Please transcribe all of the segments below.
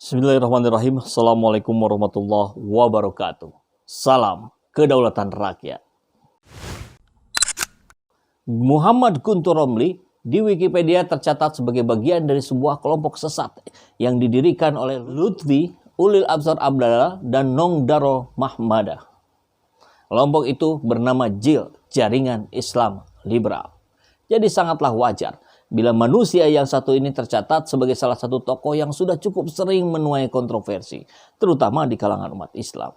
Bismillahirrahmanirrahim. Assalamualaikum warahmatullahi wabarakatuh. Salam kedaulatan rakyat. Muhammad Guntur Romli di Wikipedia tercatat sebagai bagian dari sebuah kelompok sesat yang didirikan oleh Lutfi Ulil Absar Abdallah dan Nong Darul Mahmadah. Kelompok itu bernama JIL, Jaringan Islam Liberal. Jadi sangatlah wajar bila manusia yang satu ini tercatat sebagai salah satu tokoh yang sudah cukup sering menuai kontroversi, terutama di kalangan umat Islam.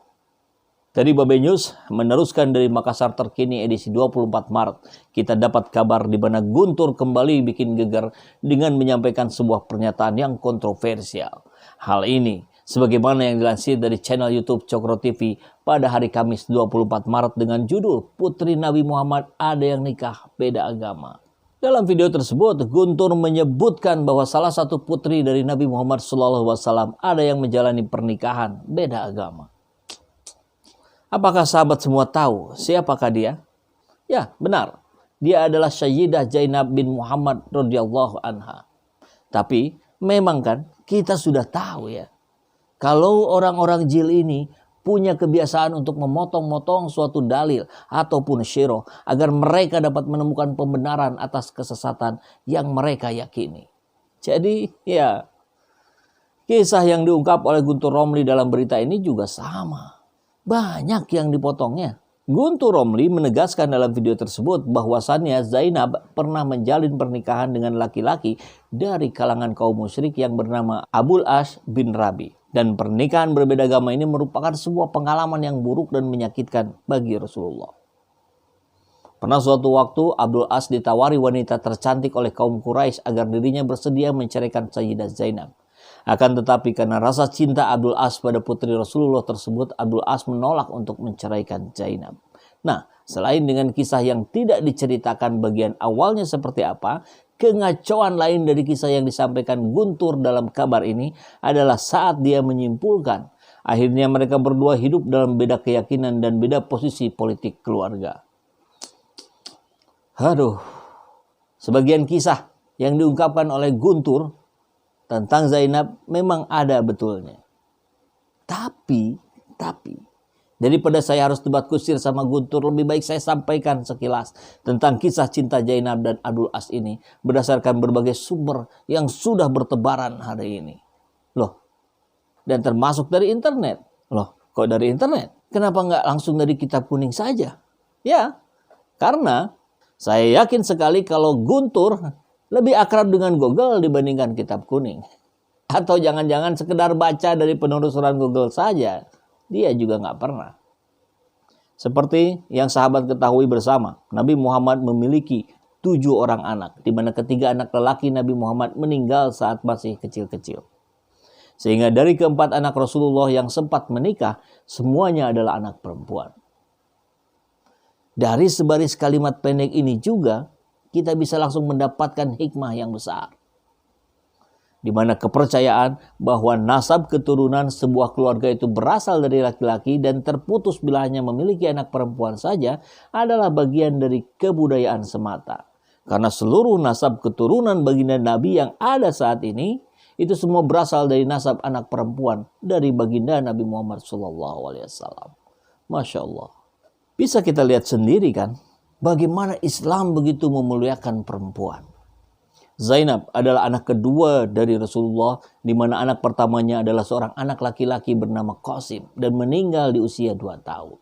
Dari Babe News meneruskan dari Makassar terkini edisi 24 Maret, kita dapat kabar di mana Guntur kembali bikin geger dengan menyampaikan sebuah pernyataan yang kontroversial. Hal ini sebagaimana yang dilansir dari channel YouTube Cokro TV pada hari Kamis 24 Maret dengan judul Putri Nabi Muhammad ada yang nikah beda agama. Dalam video tersebut, Guntur menyebutkan bahwa salah satu putri dari Nabi Muhammad SAW ada yang menjalani pernikahan beda agama. Apakah sahabat semua tahu siapakah dia? Ya, benar. Dia adalah Sayyidah Zainab bin Muhammad radhiyallahu anha. Tapi memang kan kita sudah tahu ya, kalau orang-orang JIL ini punya kebiasaan untuk memotong-motong suatu dalil ataupun syirah agar mereka dapat menemukan pembenaran atas kesesatan yang mereka yakini. Jadi ya, kisah yang diungkap oleh Guntur Romli dalam berita ini juga sama. Banyak yang dipotongnya. Guntur Romli menegaskan dalam video tersebut bahwasannya Zainab pernah menjalin pernikahan dengan laki-laki dari kalangan kaum musyrik yang bernama Abul As bin Rabi. Dan pernikahan berbeda agama ini merupakan sebuah pengalaman yang buruk dan menyakitkan bagi Rasulullah. Pernah suatu waktu Abdul As ditawari wanita tercantik oleh kaum Quraisy agar dirinya bersedia menceraikan Sayyidah Zainab. Akan tetapi karena rasa cinta Abdul As pada putri Rasulullah tersebut, Abdul As menolak untuk menceraikan Zainab. Nah, selain dengan kisah yang tidak diceritakan bagian awalnya seperti apa, kengacauan lain dari kisah yang disampaikan Guntur dalam kabar ini adalah saat dia menyimpulkan akhirnya mereka berdua hidup dalam beda keyakinan dan beda posisi politik keluarga. Aduh, sebagian kisah yang diungkapkan oleh Guntur tentang Zainab memang ada betulnya. Tapi daripada saya harus debat kusir sama Guntur, lebih baik saya sampaikan sekilas tentang kisah cinta Zainab dan Abdul As ini berdasarkan berbagai sumber yang sudah bertebaran hari ini. Loh, dan termasuk dari internet. Loh, kok dari internet? Kenapa nggak langsung dari Kitab Kuning saja? Ya, karena saya yakin sekali kalau Guntur lebih akrab dengan Google dibandingkan Kitab Kuning. Atau jangan-jangan sekedar baca dari penelusuran Google saja. Dia juga nggak pernah. Seperti yang sahabat ketahui bersama, Nabi Muhammad memiliki 7 orang anak, di mana ketiga anak lelaki Nabi Muhammad meninggal saat masih kecil-kecil. Sehingga dari keempat anak Rasulullah yang sempat menikah, semuanya adalah anak perempuan. Dari sebaris kalimat pendek ini juga, kita bisa langsung mendapatkan hikmah yang besar. Di mana kepercayaan bahwa nasab keturunan sebuah keluarga itu berasal dari laki-laki dan terputus bila hanya memiliki anak perempuan saja adalah bagian dari kebudayaan semata. Karena seluruh nasab keturunan baginda Nabi yang ada saat ini itu semua berasal dari nasab anak perempuan dari baginda Nabi Muhammad SAW. Masya Allah. Bisa kita lihat sendiri kan bagaimana Islam begitu memuliakan perempuan. Zainab adalah anak kedua dari Rasulullah, di mana anak pertamanya adalah seorang anak laki-laki bernama Qasim dan meninggal di usia 2 tahun.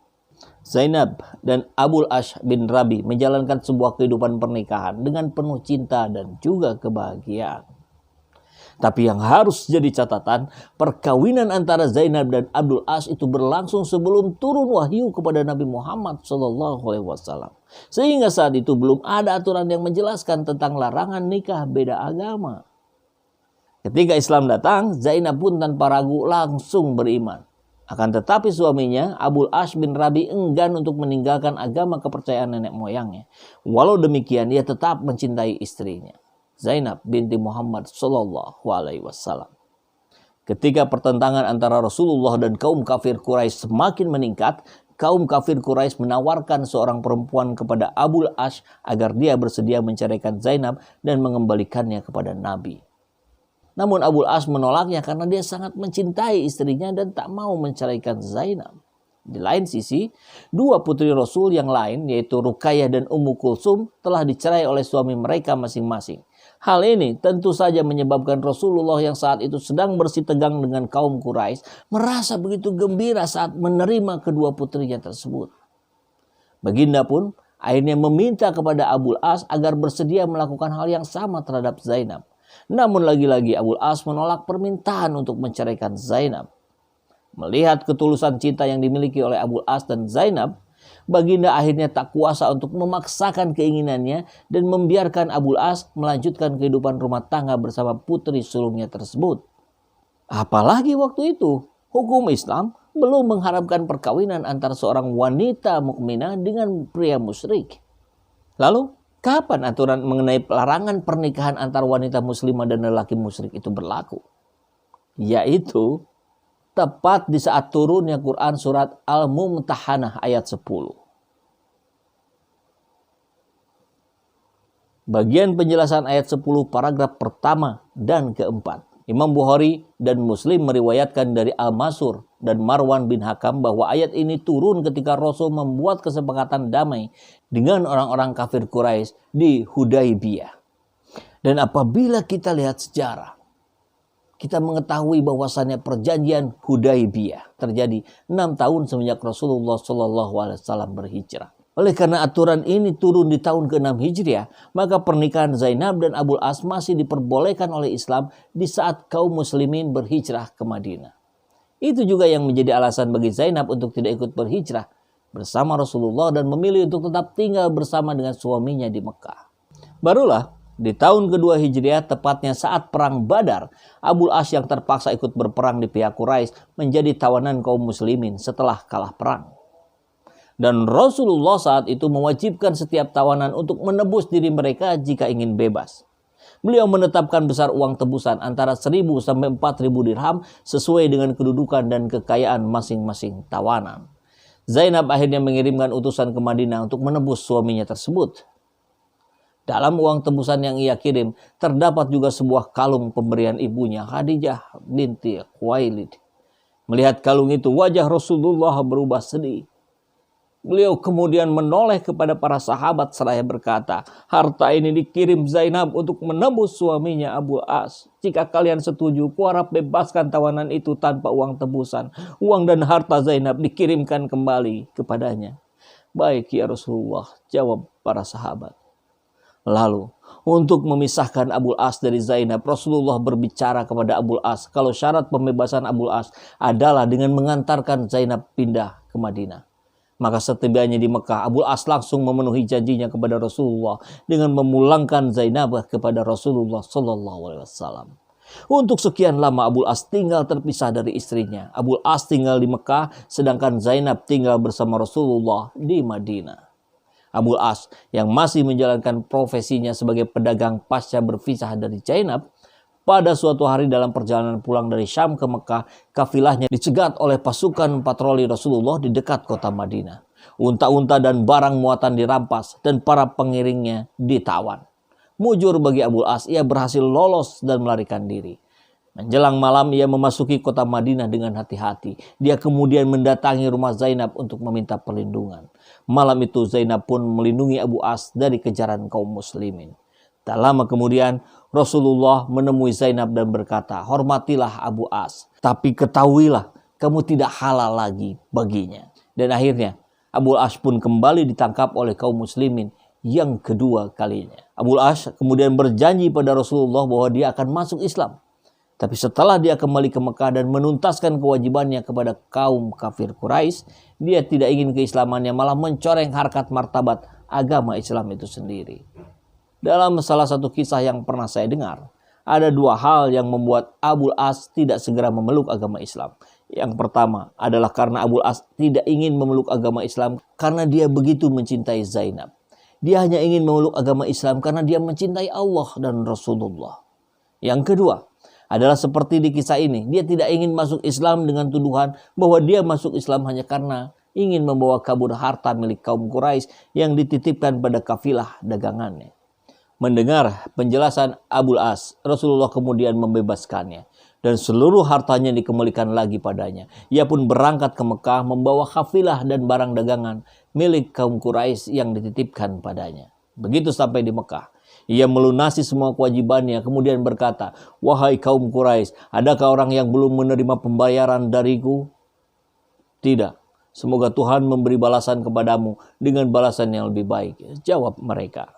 Zainab dan Abul As bin Rabi menjalankan sebuah kehidupan pernikahan dengan penuh cinta dan juga kebahagiaan. Tapi yang harus jadi catatan, perkawinan antara Zainab dan Abdul As itu berlangsung sebelum turun wahyu kepada Nabi Muhammad SAW. Sehingga saat itu belum ada aturan yang menjelaskan tentang larangan nikah beda agama. Ketika Islam datang, Zainab pun tanpa ragu langsung beriman. Akan tetapi suaminya, Abul As bin Rabi enggan untuk meninggalkan agama kepercayaan nenek moyangnya. Walau demikian, ia tetap mencintai istrinya, Zainab binti Muhammad SAW. Ketika pertentangan antara Rasulullah dan kaum kafir Quraisy semakin meningkat, kaum kafir Quraisy menawarkan seorang perempuan kepada Abul As agar dia bersedia menceraikan Zainab dan mengembalikannya kepada Nabi. Namun Abul As menolaknya karena dia sangat mencintai istrinya dan tak mau menceraikan Zainab. Di lain sisi, dua putri Rasul yang lain yaitu Ruqayyah dan Ummu Kulsum telah dicerai oleh suami mereka masing-masing. Hal ini tentu saja menyebabkan Rasulullah yang saat itu sedang bersitegang dengan kaum Quraisy merasa begitu gembira saat menerima kedua putrinya tersebut. Baginda pun akhirnya meminta kepada Abul As agar bersedia melakukan hal yang sama terhadap Zainab. Namun lagi-lagi Abul As menolak permintaan untuk menceraikan Zainab. Melihat ketulusan cinta yang dimiliki oleh Abul As dan Zainab, Baginda akhirnya tak kuasa untuk memaksakan keinginannya dan membiarkan Abul As melanjutkan kehidupan rumah tangga bersama putri sulungnya tersebut. Apalagi waktu itu, hukum Islam belum mengharamkan perkawinan antara seorang wanita mukminah dengan pria musyrik. Lalu, kapan aturan mengenai larangan pernikahan antara wanita muslimah dan lelaki musyrik itu berlaku? Yaitu tepat di saat turunnya Quran surat Al-Mumtahanah ayat 10. Bagian penjelasan ayat 10 paragraf pertama dan keempat. Imam Bukhari dan Muslim meriwayatkan dari Al-Masur dan Marwan bin Hakam bahwa ayat ini turun ketika Rasul membuat kesepakatan damai dengan orang-orang kafir Quraisy di Hudaybiyah. Dan apabila kita lihat sejarah, kita mengetahui bahwasannya perjanjian Hudaybiyah terjadi 6 tahun semenjak Rasulullah SAW berhijrah. Oleh karena aturan ini turun di tahun ke-6 Hijriah, maka pernikahan Zainab dan Abul As masih diperbolehkan oleh Islam di saat kaum muslimin berhijrah ke Madinah. Itu juga yang menjadi alasan bagi Zainab untuk tidak ikut berhijrah bersama Rasulullah dan memilih untuk tetap tinggal bersama dengan suaminya di Mekah. Barulah di tahun kedua Hijriah, tepatnya saat perang Badar, Abul As yang terpaksa ikut berperang di pihak Quraisy menjadi tawanan kaum muslimin setelah kalah perang. Dan Rasulullah saat itu mewajibkan setiap tawanan untuk menebus diri mereka jika ingin bebas. Beliau menetapkan besar uang tebusan antara 1.000 sampai 4.000 dirham sesuai dengan kedudukan dan kekayaan masing-masing tawanan. Zainab akhirnya mengirimkan utusan ke Madinah untuk menebus suaminya tersebut. Dalam uang tebusan yang ia kirim, terdapat juga sebuah kalung pemberian ibunya, Khadijah binti Khuwailid. Melihat kalung itu, wajah Rasulullah berubah sedih. Beliau kemudian menoleh kepada para sahabat seraya berkata, harta ini dikirim Zainab untuk menebus suaminya Abul As. Jika kalian setuju, kuharap bebaskan tawanan itu tanpa uang tebusan. Uang dan harta Zainab dikirimkan kembali kepadanya. Baik ya Rasulullah, jawab para sahabat. Lalu, untuk memisahkan Abul As dari Zainab, Rasulullah berbicara kepada Abul As kalau syarat pembebasan Abul As adalah dengan mengantarkan Zainab pindah ke Madinah. Maka setibanya di Mekah, Abul As langsung memenuhi janjinya kepada Rasulullah dengan memulangkan Zainab kepada Rasulullah SAW. Untuk sekian lama Abul As tinggal terpisah dari istrinya. Abul As tinggal di Mekah, sedangkan Zainab tinggal bersama Rasulullah di Madinah. Abul As yang masih menjalankan profesinya sebagai pedagang pasca berpisah dari Zainab, pada suatu hari dalam perjalanan pulang dari Syam ke Mekah, kafilahnya dicegat oleh pasukan patroli Rasulullah di dekat kota Madinah. Unta-unta dan barang muatan dirampas dan para pengiringnya ditawan. Mujur bagi Abul As, ia berhasil lolos dan melarikan diri. Menjelang malam ia memasuki kota Madinah dengan hati-hati. Dia kemudian mendatangi rumah Zainab untuk meminta perlindungan. Malam itu Zainab pun melindungi Abu As dari kejaran kaum muslimin. Tak lama kemudian Rasulullah menemui Zainab dan berkata, hormatilah Abu As, tapi ketahuilah kamu tidak halal lagi baginya. Dan akhirnya Abu As pun kembali ditangkap oleh kaum muslimin yang kedua kalinya. Abu As kemudian berjanji pada Rasulullah bahwa dia akan masuk Islam. Tapi setelah dia kembali ke Mekah dan menuntaskan kewajibannya kepada kaum kafir Quraisy, dia tidak ingin keislamannya, malah mencoreng harkat martabat agama Islam itu sendiri. Dalam salah satu kisah yang pernah saya dengar, ada dua hal yang membuat Abul As tidak segera memeluk agama Islam. Yang pertama adalah karena Abul As tidak ingin memeluk agama Islam karena dia begitu mencintai Zainab. Dia hanya ingin memeluk agama Islam karena dia mencintai Allah dan Rasulullah. Yang kedua adalah seperti di kisah ini, dia tidak ingin masuk Islam dengan tuduhan bahwa dia masuk Islam hanya karena ingin membawa kabur harta milik kaum Quraisy yang dititipkan pada kafilah dagangannya. Mendengar penjelasan Abul As, Rasulullah kemudian membebaskannya dan seluruh hartanya dikembalikan lagi padanya. Ia pun berangkat ke Mekah membawa kafilah dan barang dagangan milik kaum Quraisy yang dititipkan padanya. Begitu sampai di Mekah, ia melunasi semua kewajibannya, kemudian berkata, "Wahai kaum Quraisy, adakah orang yang belum menerima pembayaran dariku?" "Tidak. Semoga Tuhan memberi balasan kepadamu dengan balasan yang lebih baik," jawab mereka.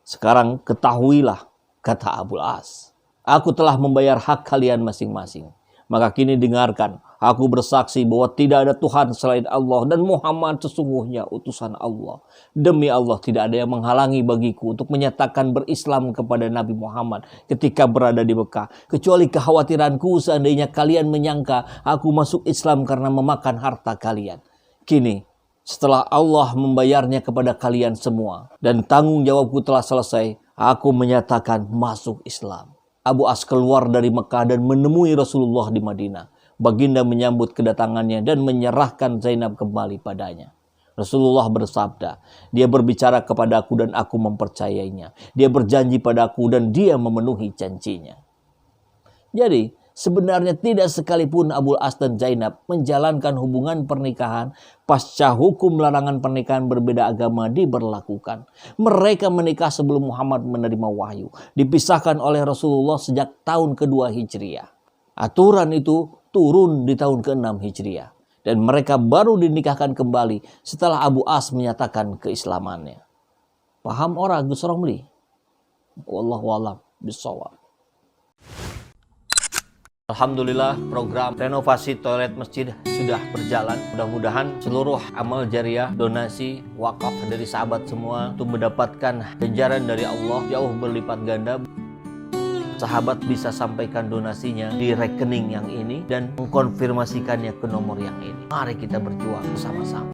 "Sekarang ketahuilah," kata Abul As, "aku telah membayar hak kalian masing-masing. Maka kini dengarkan, aku bersaksi bahwa tidak ada Tuhan selain Allah dan Muhammad sesungguhnya utusan Allah. Demi Allah tidak ada yang menghalangi bagiku untuk menyatakan berislam kepada Nabi Muhammad ketika berada di Mekah, kecuali kekhawatiranku seandainya kalian menyangka aku masuk Islam karena memakan harta kalian. Kini setelah Allah membayarnya kepada kalian semua dan tanggung jawabku telah selesai, aku menyatakan masuk Islam." Abu As keluar dari Mekah dan menemui Rasulullah di Madinah. Baginda menyambut kedatangannya dan menyerahkan Zainab kembali padanya. Rasulullah bersabda, "Dia berbicara kepadaku dan aku mempercayainya. Dia berjanji padaku dan dia memenuhi janjinya." Jadi, sebenarnya tidak sekalipun Abul As dan Zainab menjalankan hubungan pernikahan pasca hukum larangan pernikahan berbeda agama diberlakukan. Mereka menikah sebelum Muhammad menerima wahyu, dipisahkan oleh Rasulullah sejak tahun kedua Hijriah. Aturan itu turun di tahun ke-6 Hijriah. Dan mereka baru dinikahkan kembali setelah Abu As menyatakan keislamannya. Paham ora Gus Romli? Wallahu a'lam bishawab. Alhamdulillah, program renovasi toilet masjid sudah berjalan. Mudah-mudahan seluruh amal jariah, donasi, wakaf dari sahabat semua untuk mendapatkan ganjaran dari Allah jauh berlipat ganda. Sahabat bisa sampaikan donasinya di rekening yang ini dan mengkonfirmasikannya ke nomor yang ini. Mari kita berjuang bersama-sama.